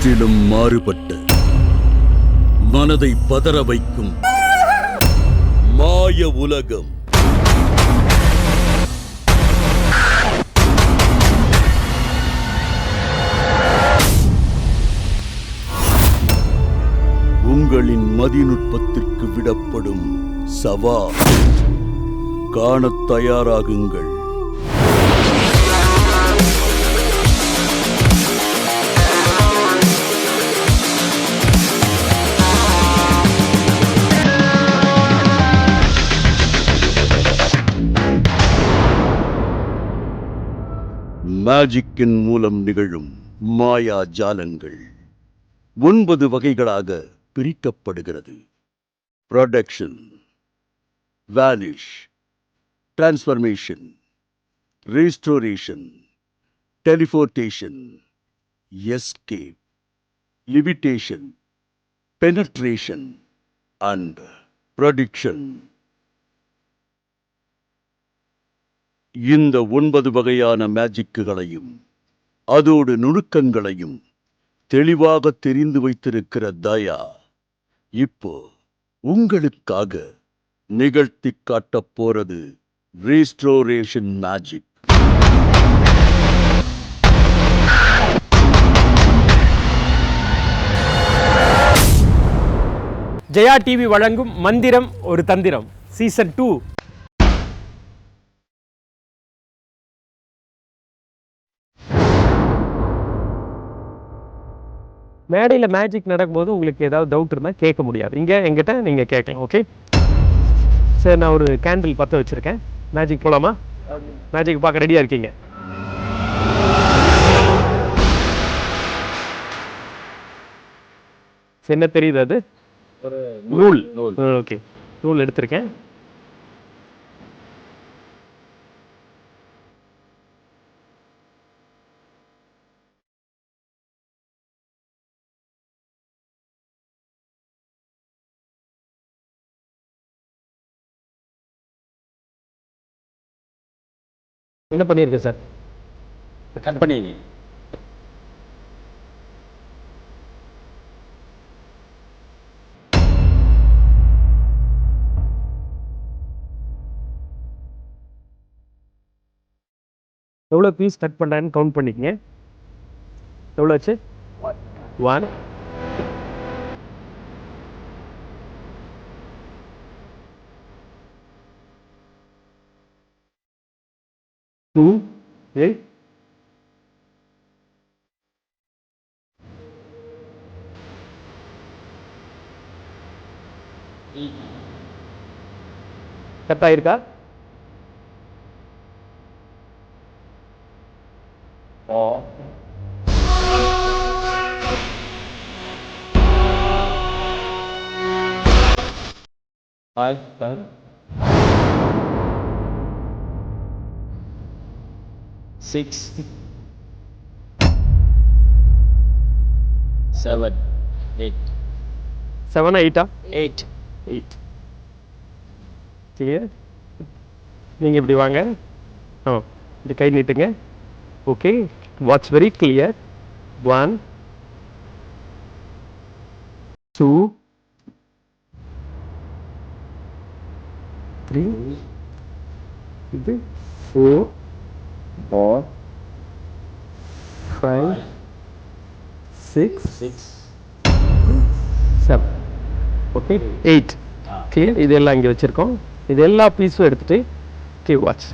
முற்றிலும் மாறுபட்ட மனதை பதற வைக்கும் மாய உலகம். உங்களின் மதிநுட்பத்திற்கு விடப்படும் சவால். காணத் தயாராகுங்கள். மேஜிக்கின் மூலம் நிகழும் மாயா ஜாலங்கள் 9 வகைகளாக பிரிக்கப்படுகிறது. Production, vanish, transformation, restoration, teleportation, escape, limitation, penetration and production. இந்த 9 வகையான மேஜிக்குகளையும் அதோடு நுணுக்கங்களையும் தெளிவாக தெரிந்து வைத்திருக்கிற தயா இப்போ உங்களுக்காக நிகழ்த்தி காட்டப் போறது ரீஸ்டோரேஷன் மேஜிக். ஜெயா டிவி வழங்கும் மந்திரம் ஒரு தந்திரம் சீசன் 2. மேடையில் மேஜிக் நடக்கும்போது உங்களுக்கு ஏதாவது டவுட் இருந்தால் கேட்க முடியாது. இங்கே எங்கிட்ட நீங்கள் கேட்கலாம். ஓகே சரி, நான் ஒரு கேண்டில் பற்ற வச்சுருக்கேன். மேஜிக் போகலாமா? மேஜிக் பார்க்க ரெடியாக இருக்கீங்க? என்ன தெரியுது? அது ஒரு நூல். ஓகே, நூல் எடுத்திருக்கேன். என்ன பண்ணியிருக்கேன் சார்? கட் பண்ணி எவ்வளோ பீஸ் கட் பண்ணுறேன்னு கவுண்ட் பண்ணிக்கங்க. எவ்வளோ ஆச்சு? 1 2 8 கரெக்டாக இருக்கா? Five, 6, 7, 8. 7 8 8. 8. கிளியர்? நீங்கள் இப்படி வாங்க. இப்படி கை நீட்டுங்க. Okay, watch very clear. 1 2 3 இது 4 5 6 7. ஓகே 8. கிளியர்? இதெல்லாம் இங்கே வச்சுருக்கோம். இது எல்லா பீஸும் எடுத்துகிட்டு ஓகே வாட்ச்.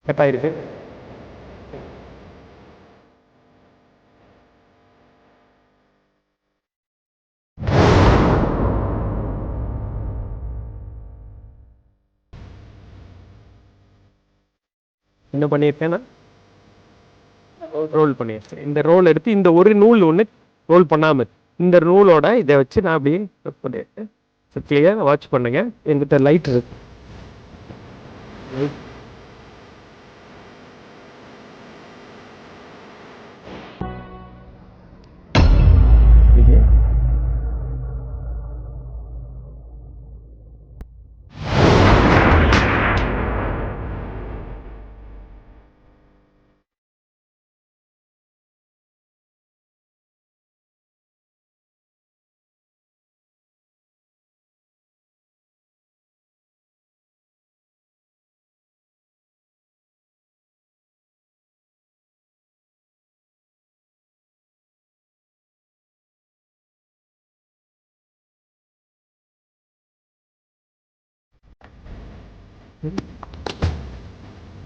கட் ஆயிருக்கு. என்ன பண்ணியிருக்கேன்னா ரோல் பண்ணியிருக்கேன். இந்த ரோல் எடுத்து இந்த ஒரு நூல் ஒன்று ரோல் பண்ணாமல் இந்த நூலோட இதை வச்சு நான் அப்படியே பண்ணியிருக்கேன். கிளியர்? வாட்ச் பண்ணுங்க. என்கிட்ட லைட் இருக்கு.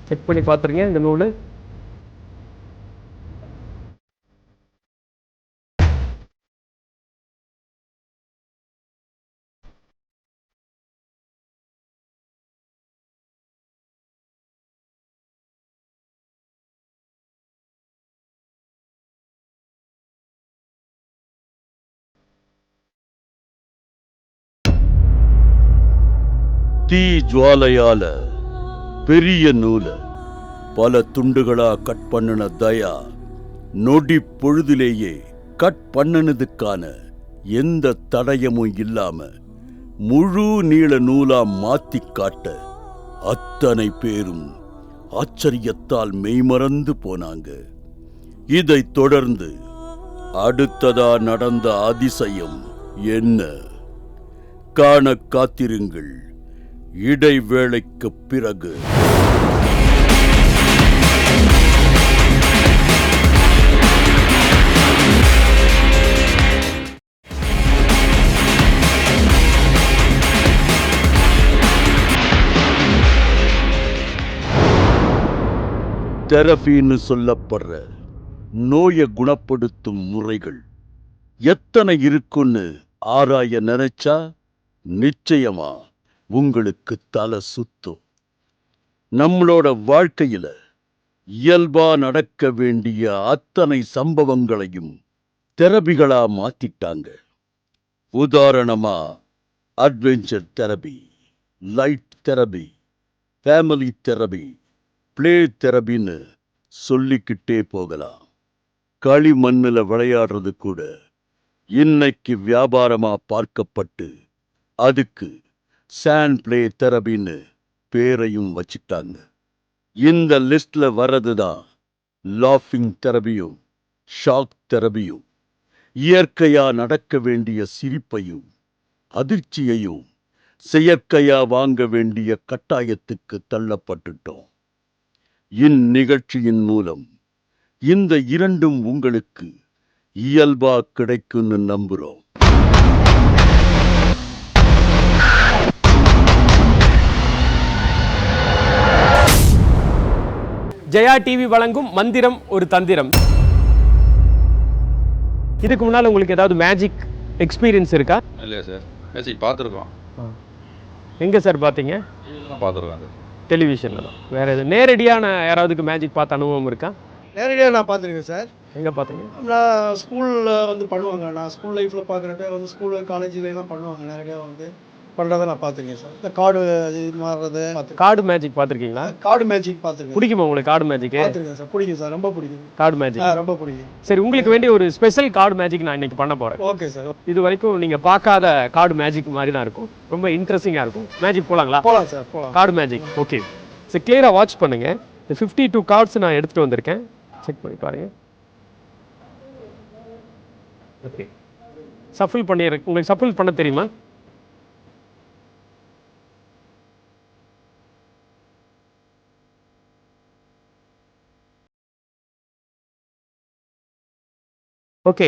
செக் பண்ணி பார்த்துருங்க இந்த நூல். தீ ஜுவாலையால பெரிய நூலை பல துண்டுகளா கட் பண்ணின தயா நொடி பொழுதிலேயே கட் பண்ணினதுக்கான எந்த தடயமும் இல்லாம முழு நீள நூலா மாத்தி காட்ட அத்தனை பேரும் ஆச்சரியத்தால் மெய்மறந்து போனாங்க. இதைத் தொடர்ந்து அடுத்ததா நடந்த அதிசயம் என்ன? காண காத்திருங்கள். இடைவேளைக்குப் பிறகு. தெரபின்னு சொல்லப்படுற நோயை குணப்படுத்தும் முறைகள் எத்தனை இருக்குன்னு ஆராய நினைச்சா நிச்சயமா உங்களுக்கு தலை சுத்தும். நம்மளோட வாழ்க்கையில இயல்பா நடக்க வேண்டிய அத்தனை சம்பவங்களையும் தெரபிகளா மாத்திட்டாங்க. உதாரணமா adventure therapy, light therapy, family therapy, play தெரபின்னு சொல்லிக்கிட்டே போகலாம். களிமண்ணுல விளையாடுறது கூட இன்னைக்கு வியாபாரமா பார்க்கப்பட்டு அதுக்கு சாண்ட் பிளே தெரபின்னு பேரையும் வச்சிட்டாங்க. இந்த லிஸ்ட்ல வர்றதுதான் லாஃபிங் தெரபியும் ஷாக் தெரபியும். இயற்கையா நடக்க வேண்டிய சிரிப்பையும் அதிர்ச்சியையும் செயற்கையா வாங்க வேண்டிய கட்டாயத்துக்கு தள்ளப்பட்டுட்டோம். இந்நிகழ்ச்சியின் மூலம் இந்த இரண்டும் உங்களுக்கு இயல்பா கிடைக்கும்னு நம்புறோம். ஜெயா டிவி வழங்கும் மந்திரம் ஒரு தந்திரம். இதுக்கு முன்னால் உங்களுக்கு ஏதாவது மேஜிக் எக்ஸ்பீரியன்ஸ் இருக்கா? இல்லையா சார், மேஜிக் பார்த்துருக்கோம். எங்கே சார் பார்த்தீங்க? பார்த்துருக்கோம் அது டெலிவிஷனில் தான். வேறு எது நேரடியான யாராவதுக்கு மேஜிக் பார்த்த அனுபவம் இருக்கா? நேரடியாக நான் பார்த்துருக்கேன் சார். எங்கே பார்த்தீங்க? நான் ஸ்கூலில் வந்து பண்ணுவாங்க. நான் ஸ்கூல் லைஃப்பில் பார்க்குறப்ப வந்து ஸ்கூலு காலேஜ்லாம் பண்ணுவாங்க. நேரடியாக வந்து பண்ணுறதை நான் பார்த்துருக்கேன் சார். இந்த கார்டு இது மாறுறது பார்த்துருக்கேன். கார்டு மேஜிக் பார்த்துருக்கீங்களா? கார்டு மேஜிக் பார்த்துருக்கேன். பிடிக்குமா உங்களுக்கு கார்டு மேஜிக்? பார்த்துருக்கேன் சார். பிடிக்கும் சார், ரொம்ப பிடிக்கும் கார்டு மேஜிக். ரொம்ப பிடிக்கும். சரி, உங்களுக்கு வேண்டிய ஒரு ஸ்பெஷல் கார்டு மேஜிக் நான் இன்னைக்கு பண்ண போகிறேன். Okay sir. இது வரைக்கும் நீங்கள் பார்க்காத கார்டு மேஜிக் மாதிரி தான் இருக்கும். ரொம்ப இன்ட்ரெஸ்டிங்காக இருக்கும். மேஜிக் போகலாங்களா? போகலாம் சார், போகலாம். Card magic. ஓகே சரி, கிளியராக வாட்ச் பண்ணுங்க. இந்த 52 கார்ட்ஸ் நான் எடுத்துகிட்டு வந்திருக்கேன். செக் பண்ணி பாருங்க. ஓகே, சஃபில் பண்ணிடுறேன். உங்களுக்கு சஃபில் பண்ண தெரியுமா? ஓகே,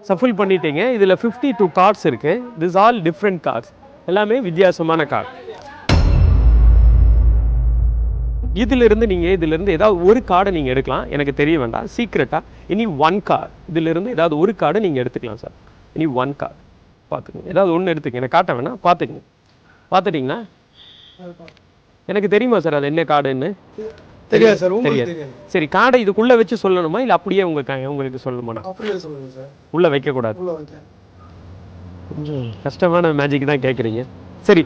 சஃபில் பண்ணிட்டீங்க. இதில் 52 கார்ட்ஸ் இருக்கு. திஸ் ஆல் டிஃப்ரெண்ட் கார்ட்ஸ், எல்லாமே வித்தியாசமான கார்டு. இதிலிருந்து ஏதாவது ஒரு கார்டை நீங்கள் எடுக்கலாம். எனக்கு தெரிய வேண்டாம், சீக்ரெட்டாக. இனி 1 கார்டு, இதிலிருந்து ஏதாவது ஒரு கார்டை நீங்கள் எடுத்துக்கலாம் சார். இனி 1 கார்டு பார்த்துக்கங்க. ஏதாவது ஒன்று எடுத்துக்க, எனக்கு காட்ட வேணாம், பார்த்துக்கங்க. பார்த்துட்டிங்களா? எனக்கு தெரியுமா சார் அது என்ன கார்டுன்னு? தெரியாது சார். தெரியாது. சரி, கார்டை இதுக்குள்ளே வச்சு சொல்லணுமா இல்லை அப்படியே உங்களுக்கு சொல்லணுமா? அப்படியே சொல்லுங்கள் சார். உள்ளே வைக்கக்கூடாது. கொஞ்சம் கஷ்டமான மேஜிக் தான் கேட்குறீங்க. சரி,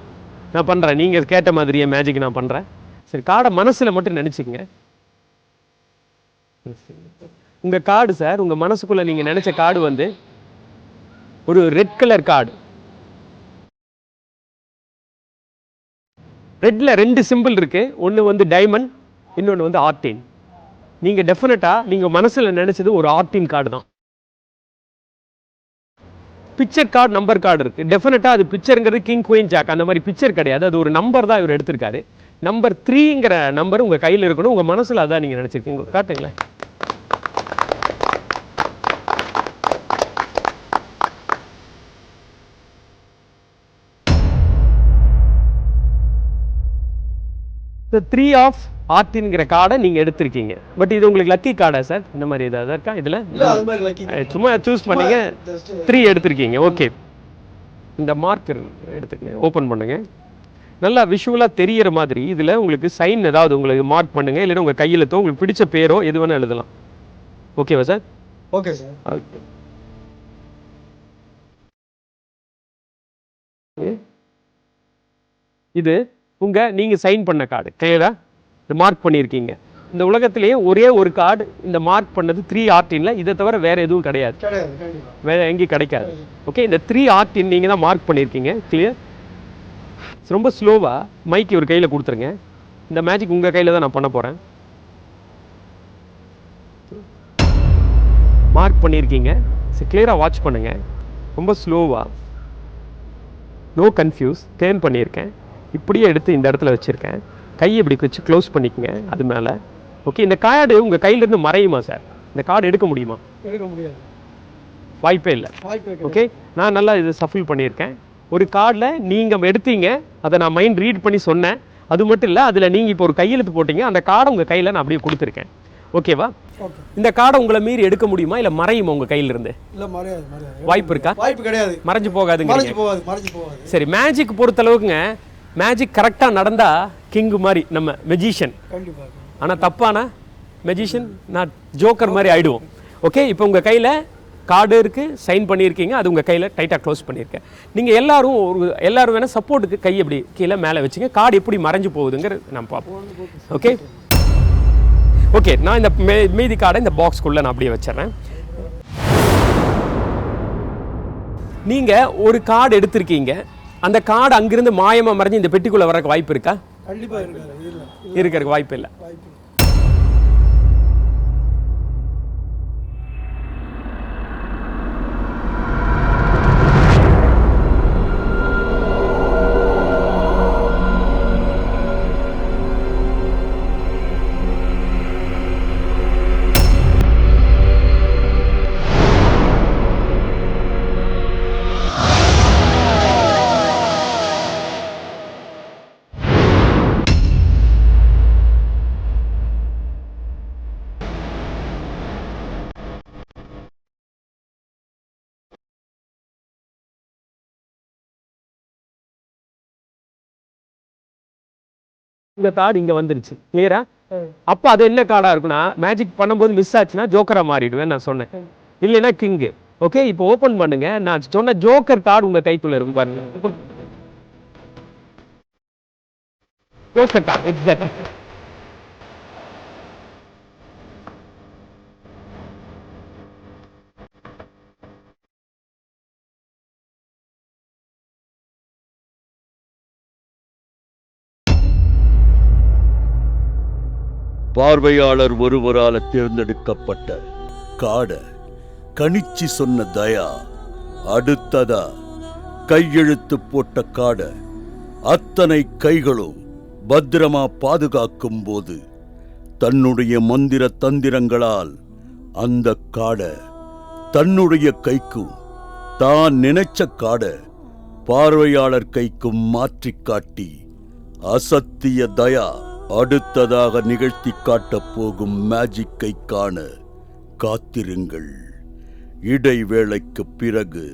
நான் பண்ணுறேன். நீங்கள் கேட்ட மாதிரியே மேஜிக் நான் பண்ணுறேன். சரி, கார்டை மனசில் மட்டும் நினச்சிக்கங்க. உங்கள் கார்டு சார், உங்கள் மனசுக்குள்ளே நீங்கள் நினச்ச கார்டு வந்து ஒரு ரெட் கலர் கார்டு. ரெட்டில் 2 சிம்பிள் இருக்குது. ஒன்று வந்து டைமண்ட், இன்னொன்று வந்து ஆர்டின். நீங்கள் டெஃபினட்டாக நீங்கள் மனசில் நினச்சது ஒரு ஆர்டின் கார்டு தான். பிக்சர் கார்டு, நம்பர் கார்டு இருக்குது. டெஃபினட்டாக அது பிக்சருங்கிறது கிங் குயின் ஜாக் அந்த மாதிரி பிக்சர் கிடையாது. அது ஒரு நம்பர் தான் இவர் எடுத்திருக்காரு. நம்பர் 3ங்கிற நம்பர் உங்கள் கையில் இருக்கணும். உங்கள் மனசில் அதான் நீங்கள் நினச்சிருக்கீங்க. காட்டுங்களேன். இந்த 3 ஆஃப் ஆர்டின்ங்கிற கார்டை நீங்கள் எடுத்திருக்கீங்க. பட் இது உங்களுக்கு லக்கி கார்டா சார்? இந்த மாதிரி ஏதாவது இருக்கா இதில்? இல்லை அது மாதிரி lucky. சும்மா சூஸ் பண்ணீங்க, Just 3 எடுத்திருக்கீங்க. ஓகே, இந்த மார்க்கர் எடுத்துக்கங்க, ஓப்பன் பண்ணுங்க. நல்லா விஷுவலாக தெரியிற மாதிரி இதில் உங்களுக்கு சைன் ஏதாவது உங்களுக்கு மார்க் பண்ணுங்க, இல்லைன்னா உங்கள் கையெழுத்தோ உங்களுக்கு பிடிச்ச பேரோ எது வேணால் எழுதலாம். ஓகேவா சார்? Okay sir. ஓகே. இது நீங்கள் சைன் பண்ண கார்டு, கிளியரா இது மார்க் பண்ணியிருக்கீங்க. இந்த உலகத்திலேயே ஒரே ஒரு கார்டு இந்த மார்க் பண்ணது 3 ஆர்டின்ல, இதை தவிர வேற எதுவும் கிடையாது, கிடையாது கண்டிப்பாக. வேற எங்கேயும் கிடைக்காது. ஓகே, இந்த 3 ஆர்டின் நீங்கள் தான் மார்க் பண்ணியிருக்கீங்க. கிளியர்? ரொம்ப ஸ்லோவாக மைக்கு ஒரு கையில் கொடுத்துருங்க. இந்த மேஜிக் உங்கள் கையில் தான் நான் பண்ண போகிறேன். மார்க் பண்ணியிருக்கீங்க, கிளியராக வாட்ச் பண்ணுங்க. ரொம்ப ஸ்லோவாக, நோ கன்ஃபியூஸ், டேர்ன் பண்ணியிருக்கேன். இப்படியே எடுத்து இந்த இடத்துல வச்சுருக்கேன். கையை இப்படி வச்சு க்ளோஸ் பண்ணிக்கங்க அது மேலே. ஓகே, இந்த கார்டு உங்கள் கையிலேருந்து மறையுமா சார்? இந்த கார்டு எடுக்க முடியுமா? எடுக்க முடியாது, வாய்ப்பே இல்லை. வாய்ப்பே கிடையாது. ஓகே, நான் நல்லா இது சஃபில் பண்ணியிருக்கேன். ஒரு கார்டில் நீங்கள் எடுத்தீங்க, அதை நான் மைண்ட் ரீட் பண்ணி சொன்னேன். அது மட்டும் இல்லை, அதில் நீங்கள் இப்போ ஒரு கையெழுத்து போட்டீங்க, அந்த கார்டை உங்கள் கையில் நான் அப்படியே கொடுத்துருக்கேன். ஓகேவா? ஓகே. இந்த கார்டை உங்களை மீறி எடுக்க முடியுமா, இல்லை மறையுமா உங்கள் கையிலிருந்து? இல்லை மறையாது, மறையாது. வாய்ப்பு இருக்கா? வாய்ப்பு கிடையாது. மறைஞ்சு போகாதுங்க. மறைஞ்சு போகாது, மறைஞ்சு போகாது. சரி, மேஜிக் பொறுத்தளவுக்குங்க, மேஜிக் கரெக்டாக நடந்தால் கிங்கு மாதிரி நம்ம மெஜிஷியன். கண்டிப்பாக. ஆனால் தப்பானா மெஜிஷியன் நான் ஜோக்கர் மாதிரி ஆகிடுவோம். ஓகே, இப்போ உங்கள் கையில் கார்டு இருக்குது, சைன் பண்ணியிருக்கீங்க, அது உங்கள் கையில் டைட்டாக க்ளோஸ் பண்ணியிருக்கேன். நீங்கள் எல்லாரும் வேணால் சப்போர்ட்டுக்கு கை எப்படி கீழே மேலே வச்சுங்க. கார்டு எப்படி மறைஞ்சு போகுதுங்கிறது நான் பார்ப்போம். ஓகே ஓகே, நான் இந்த மீதி கார்டை இந்த பாக்ஸ்க்குள்ளே நான் அப்படியே வச்சிடறேன். நீங்கள் ஒரு கார்டு எடுத்திருக்கீங்க, அந்த கார்டு அங்கிருந்து மாயமாக மறைஞ்சு இந்த பெட்டிக்குள்ளே வரக்கு வாய்ப்பு இருக்கா? கண்டிப்பாக இருக்காது. இல்லை, இருக்கிறதுக்கு வாய்ப்பு இல்லை. வாய்ப்பு இல்லை. இந்த கார்டு இங்கே வந்துருச்சு, கிளியரா? அப்போ அது என்ன கார்டாக இருக்குன்னா, மேஜிக் பண்ணும்போது மிஸ் ஆச்சுன்னா ஜோக்கராக மாறிடுவேன் நான் சொன்னேன், இல்லைன்னா கிங்கு. ஓகே, இப்போ ஓப்பன் பண்ணுங்க. நான் சொன்ன ஜோக்கர் கார்டு உங்கள் கைக்குள்ளே இருக்கும் பாருங்க. Joker card exact. பார்வையாளர் ஒருவரால தேர்ந்தெடுக்கப்பட்ட காட கணிச்சி சொன்ன தயா அடுத்ததா கையெழுத்து போட்ட காட அத்தனை கைகளும் பத்திரமா பாதுகாக்கும் போது தன்னுடைய மந்திர தந்திரங்களால் அந்த காட தன்னுடைய கைக்கும் தான் நினைச்ச காட பார்வையாளர் கைக்கும் மாற்றி காட்டி அசத்திய தயா அடுத்ததாக நிகழ்த்தி காட்டப் போகும் மேஜிக்கை காண காத்திருங்கள். இடைவேளைக்கு பிறகு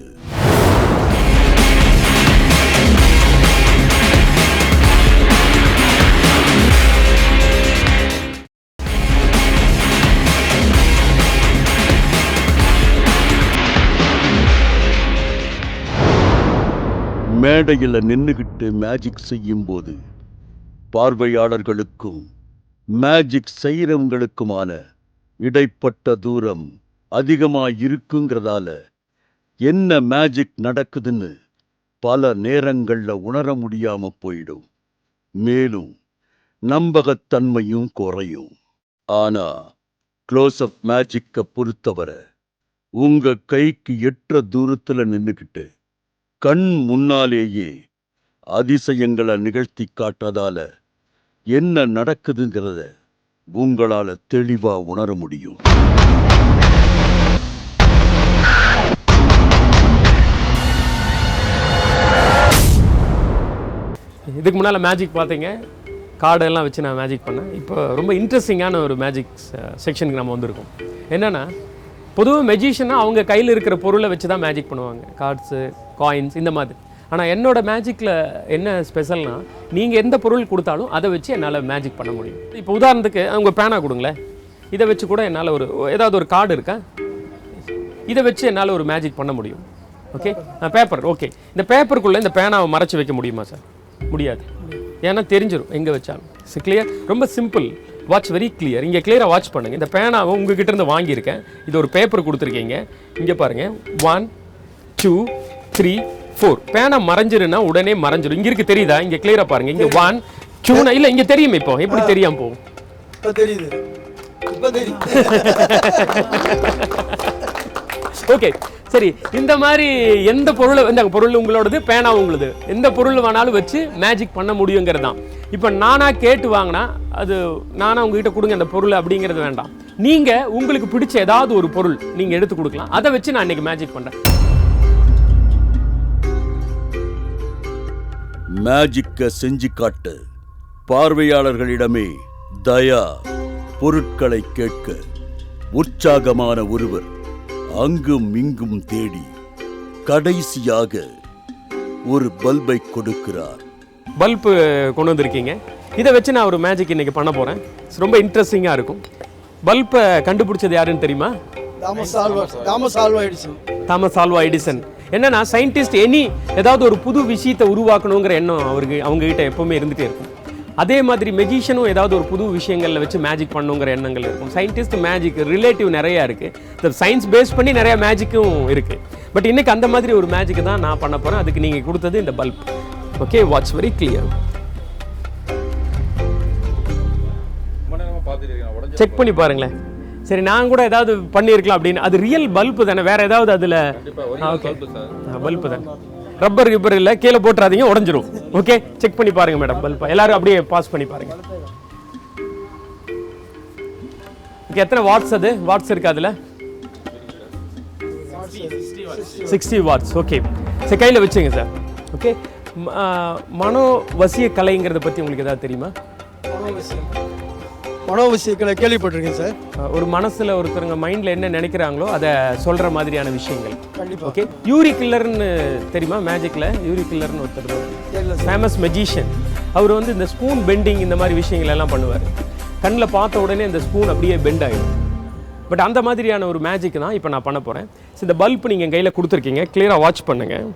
மேடையில் நின்னுகிட்டு மேஜிக் செய்யும் போது பார்வையாளர்களுக்கும் மேஜிக் செய்கிறவங்களுக்குமான இடைப்பட்ட தூரம் அதிகமாயிருக்குங்கிறதால என்ன மேஜிக் நடக்குதுன்னு பல நேரங்கள்ல உணர முடியாம போயிடும். மேலும் நம்பகத்தன்மையும் குறையும். ஆனா க்ளோஸ் அப் மேஜிக்கை பொறுத்தவரை உங்க கைக்கு எட்டுற தூரத்துல நின்னுக்கிட்டு கண் முன்னாலேயே அதிசயங்களை நிகழ்த்தி காட்டுறதால என்ன நடக்குதுங்கிறத உங்களால தெளிவா உணர முடியும். இதுக்கு முன்னால் மேஜிக் பார்த்தீங்க, கார்டெல்லாம் வச்சு நான் மேஜிக் பண்ணேன். இப்போ ரொம்ப இன்ட்ரெஸ்டிங்கான ஒரு மேஜிக் செக்ஷனுக்கு நம்ம வந்திருக்கோம். என்னென்னா, பொதுவாக மெஜிஷியனாக அவங்க கையில் இருக்கிற பொருளை வச்சு தான் மேஜிக் பண்ணுவாங்க, கார்ட்ஸு, காயின்ஸ் இந்த மாதிரி. ஆனால் என்னோட மேஜிக்கில் என்ன ஸ்பெஷல்னால், நீங்கள் எந்த பொருள் கொடுத்தாலும் அதை வச்சு என்னால் மேஜிக் பண்ண முடியும். இப்போ உதாரணத்துக்கு அவங்க பேனா கொடுங்களேன், இதை வச்சு கூட என்னால் ஏதாவது ஒரு கார்டு இருக்கா, இதை வச்சு என்னால் ஒரு மேஜிக் பண்ண முடியும். ஓகே, பேப்பர், ஓகே, இந்த பேப்பருக்குள்ளே இந்த பேனாவை மறைச்சி வைக்க முடியுமா சார்? முடியாது. ஏன்னா தெரிஞ்சிடும் எங்கே வச்சாலும். கிளியர், ரொம்ப சிம்பிள். Watch very clear. இங்கே கிளியராக வாட்ச் பண்ணுங்கள். இந்த பேனாவை உங்ககிட்ட இருந்து வாங்கியிருக்கேன், இது ஒரு பேப்பர் கொடுத்துருக்கீங்க. இங்கே பாருங்கள், 1 2 3 4 பேனா மறைஞ்சிருன்னா உடனே மறைஞ்சிடும். இங்கே இருக்கு, தெரியுதா? இங்கே கிளியராக பாருங்கள். இங்கே 1 2 இல்லை, இங்கே தெரியும். இப்போ எப்படி தெரியாமல் போகும்? ஓகே, சரி. இந்த மாதிரி எந்த பொருளை, இந்த பொருள் உங்களோடது, பேனா உங்களுது, எந்த பொருள் வேணாலும் வச்சு மேஜிக் பண்ண முடியுங்கிறது தான். இப்போ நானாக கேட்டு வாங்கினா அது நானாக உங்ககிட்ட கொடுங்க அந்த பொருள் அப்படிங்கிறது வேண்டாம். நீங்கள் உங்களுக்கு பிடிச்ச ஏதாவது ஒரு பொருள் நீங்கள் எடுத்து கொடுக்கலாம், அதை வச்சு நான் இன்னைக்கு மேஜிக் பண்ணுறேன். மேஜிக்கை செஞ்சு காட்ட பார்வையாளர்களிடமே தயா. பொருட்களை கேட்க உற்சாகமான ஒருவர் அங்கும் இங்கும் தேடி கடைசியாக ஒரு பல்பை கொடுக்கிறார். பல்பு கொண்டு வந்திருக்கீங்க, இதை வச்சு நான் ஒரு மேஜிக் இன்னைக்கு பண்ண போகிறேன். ரொம்ப இன்ட்ரெஸ்டிங்காக இருக்கும். பல்பை கண்டுபிடிச்சது யாருன்னு தெரியுமா? Thomas Alva Edison. என்னன்னா, சயின்டிஸ்ட் ஏதாவது ஒரு புது விஷயத்தை உருவாக்கணுங்கிற எண்ணம் அவங்ககிட்ட எப்பவுமே இருந்துகிட்டே இருக்கும். அதே மாதிரி மெஜிஷியனும் ஏதாவது ஒரு புது விஷயங்களில் வச்சு மேஜிக் பண்ணுங்கிற எண்ணங்கள் இருக்கும். சயின்டிஸ்ட் மேஜிக் ரிலேட்டிவ் நிறையா இருக்குது, சயின்ஸ் பேஸ் பண்ணி நிறையா மேஜிக்கும் இருக்குது. பட் இன்னைக்கு அந்த மாதிரி ஒரு மேஜிக்கு தான் நான் பண்ண போகிறேன். அதுக்கு நீங்கள் கொடுத்தது இந்த bulb. Okay, watch very clear. Check பண்ணி பாருங்களேன். சரி, நான் கூட ஏதாவது பண்ணியிருக்கலாம் அப்படின்னு. அது ரியல் பல்பு தானே, வேற ஏதாவது அதில்? ஓகே, பல்பு தானே, ரப்பர் கிப்பர் இல்லை, கீழே போட்டுறாதீங்க, உடஞ்சிரும். ஓகே, செக் பண்ணி பாருங்க மேடம் பல்பை. எல்லாரும் அப்படியே பாஸ் பண்ணி பாருங்க. எத்தனை வாட்ஸ்? அது வாட்ஸ் இருக்கு அதில் 60 வாட்ஸ். ஓகே, சரி, கையில் வச்சுங்க சார். ஓகே, மனோவசிய கலைங்கிறத பற்றி உங்களுக்கு ஏதாவது தெரியுமா? மனோவசியக்கலை கேள்விப்பட்டிருக்கேன் சார். ஒரு மனசுல ஒருத்தருங்க மைண்ட்ல என்ன நினைக்கிறாங்களோ அதை சொல்ற மாதிரியான விஷயங்கள். ஓகே, யூரி கில்லர்னு தெரியுமா? மேஜிக்ல யூரி கில்லர்னு ஒருத்தர் ஃபேமஸ் மெஜிஷியன். அவர் வந்து இந்த ஸ்பூன் பெண்டிங் இந்த மாதிரி விஷயங்கள் எல்லாம் பண்ணுவார். கண்ணில் பார்த்த உடனே இந்த ஸ்பூன் அப்படியே பெண்ட் ஆகிடும். பட் அந்த மாதிரியான ஒரு மேஜிக் தான் இப்போ நான் பண்ண போகிறேன். ஸோ இந்த பல்ப் நீங்கள் கையில் கொடுத்துருக்கீங்க, கிளியராக வாட்ச் பண்ணுங்கள்.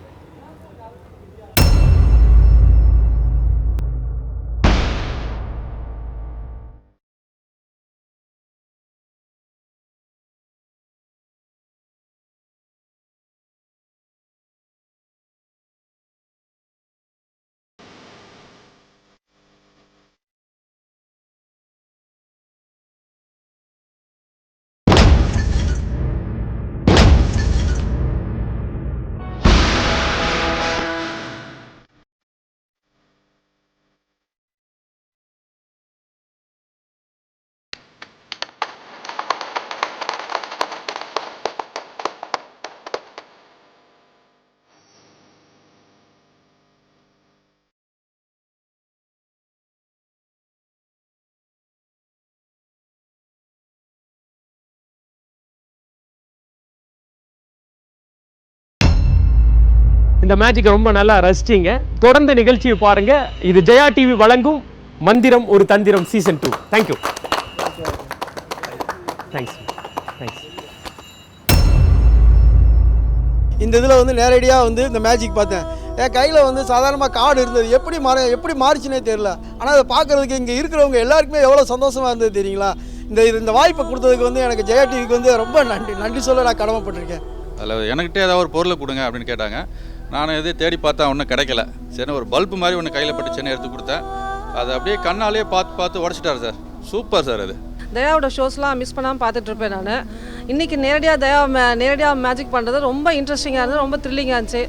இந்த மேஜிக்கை ரொம்ப நல்லா ரசிச்சிங்க. தொடர்ந்து நிகழ்ச்சியை பாருங்க. இது ஜெயா டிவி வழங்கும் மந்திரம் ஒரு தந்திரம் சீசன் 2. தேங்க்யூ. தேங்க்ஸ். இந்த இதில் வந்து நேரடியாக வந்து இந்த மேஜிக் பார்த்தேன். என் கையில் வந்து சாதாரணமாக கார்டு இருந்தது, எப்படி மாறிச்சுனே தெரியல. ஆனால் அதை பார்க்குறதுக்கு இங்கே இருக்கிறவங்க எல்லாருக்குமே எவ்வளோ சந்தோஷமாக இருந்தது தெரியுங்களா? இந்த வாய்ப்பை கொடுத்ததுக்கு வந்து எனக்கு ஜெயா டிவிக்கு வந்து ரொம்ப நன்றி சொல்ல நான் கடமைப்பட்டிருக்கேன். அதில் எனக்கிட்டே ஏதாவது ஒரு பொருளை கொடுங்க அப்படின்னு கேட்டாங்க. நான் எதே தேடி பார்த்தா ஒன்றும் கிடைக்கல. சரி, ஒரு பல்பு மாதிரி ஒன்று கையில் பட்டுச்சுன்னு எடுத்து கொடுத்தேன். அதை அப்படியே கண்ணாலே பார்த்து உடச்சிட்டார் சார். Super sir. அது தயாவோட ஷோஸ்லாம் மிஸ் பண்ணாமல் பார்த்துட்ருப்பேன் நான். இன்றைக்கி நேரடியாக மேஜிக் பண்ணுறது ரொம்ப இன்ட்ரெஸ்டிங்காக இருந்தது, ரொம்ப த்ரில்லிங்காக இருந்துச்சு.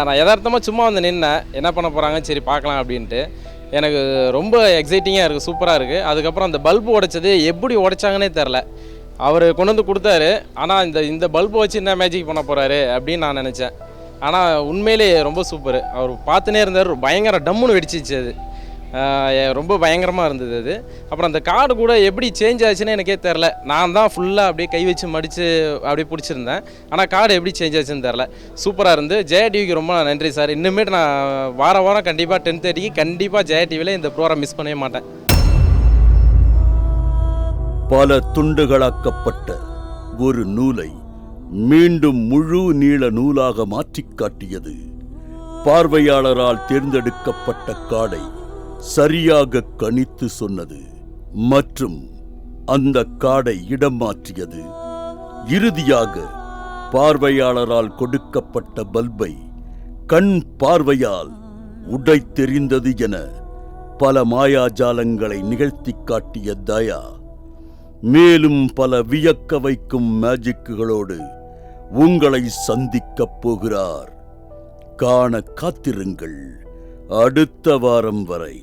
நான் யதார்த்தமாக சும்மா வந்து நின்னேன், என்ன பண்ண போகிறாங்க, சரி பார்க்கலாம் அப்படின்ட்டு. எனக்கு ரொம்ப எக்ஸைட்டிங்காக இருக்குது, சூப்பராக இருக்குது. அதுக்கப்புறம் அந்த பல்பு உடைச்சது எப்படி உடைச்சாங்கன்னே தெரில. அவர் கொண்டு வந்து கொடுத்தாரு. ஆனால் இந்த பல்பு வச்சு என்ன மேஜிக் பண்ண போகிறாரு அப்படின்னு நான் நினச்சேன். ஆனால் உண்மையிலே ரொம்ப சூப்பர். அவர் பார்த்துனே இருந்தார், பயங்கர டம்முன்னு வெடிச்சிச்சு. அது ரொம்ப பயங்கரமாக இருந்தது அது. அப்புறம் அந்த கார்டு கூட எப்படி சேஞ்ச் ஆச்சுன்னு எனக்கே தெரில. நான் தான் ஃபுல்லாக அப்படியே கை வச்சு மடித்து அப்படியே பிடிச்சிருந்தேன். ஆனால் கார்டு எப்படி சேஞ்ச் ஆச்சுன்னு தெரில. சூப்பராக இருந்து. ஜெயா டிவிக்கு ரொம்ப நன்றி சார். இன்னுமேட்டு நான் வாரம் கண்டிப்பாக 10:30க்கு கண்டிப்பாக ஜெயா டிவியில் இந்த ப்ரோக்ராம் மிஸ் பண்ணவே மாட்டேன். பல துண்டுகளாக்கப்பட்ட ஒரு நூலை மீண்டும் முழு நீள நூலாக மாற்றிக் காட்டியது. பார்வையாளரால் தேர்ந்தெடுக்கப்பட்ட கார்டை சரியாக கணித்து சொன்னது மற்றும் அந்த கார்டை இடம் மாற்றியது. இறுதியாக பார்வையாளரால் கொடுக்கப்பட்ட பல்பை கண் பார்வையால் உடைத்தெறிந்தது என பல மாயாஜாலங்களை நிகழ்த்தி காட்டிய தயா மேலும் பல வியக்க வைக்கும் மேஜிக்குகளோடு உங்களை சந்திக்கப் போகிறார். காண காத்திருங்கள் அடுத்த வாரம் வரை.